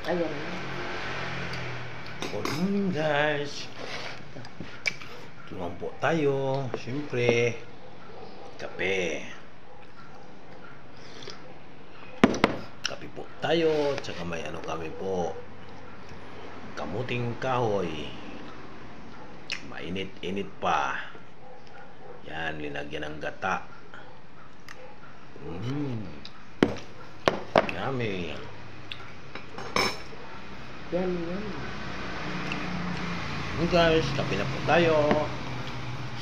Ayan. Good morning guys. Tuwan po tayo. Siyempre, kape. Kape po tayo. Tsaka may ano kami po. Kamuting kahoy. Mainit-init pa. Yan, linagyan ng gata. Yummy. Yan, yan. Guys, kape na po tayo.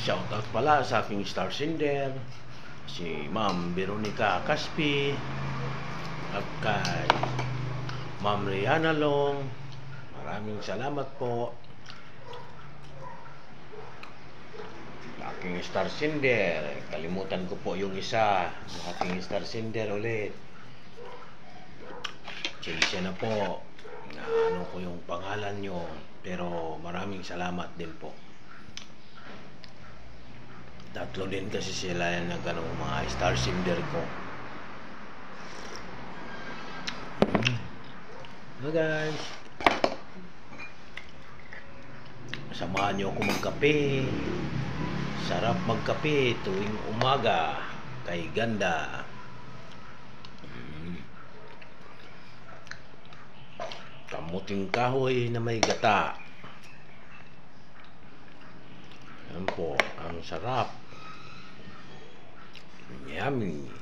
Shoutout pala sa aking star sender, si Ma'am Veronica Caspi, at kay Ma'am Rihanna Long. Maraming salamat po. Aking star sender, kalimutan ko po yung isa. Aking star sender ulit. Chelsea na po. Ano ko yung pangalan nyo, pero maraming salamat din po. Tatlo din kasi sila yan ng ganong mga star sender ko. Hello guys, samahan nyo ako magkape. Sarap magkape tuwing umaga kay Ganda. Kamuting kahoy na may gata. Yan po, ang sarap. Yummy.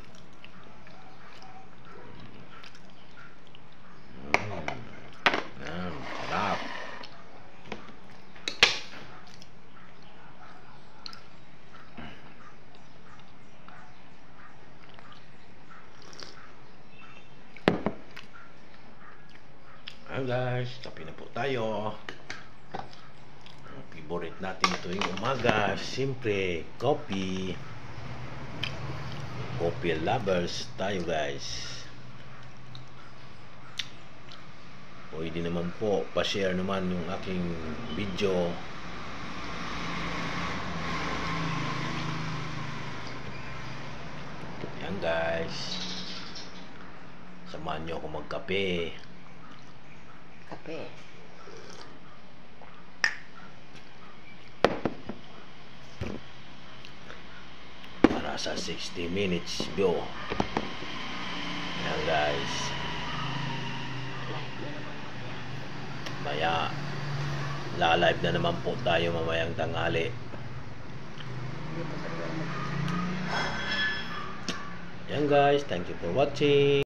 Yan, sarap. Ayan guys, kape na po tayo. Ang favorite natin tuwing umaga, siyempre, coffee. Coffee lovers tayo guys. Pwede naman po, pa-share naman yung aking video. Ayan guys, samahan nyo ako magkape. Kape. Para sa 60 minutes view. Ayan guys. Maya la-live na naman po tayo mamayang tanghali. Ayan guys, thank you for watching.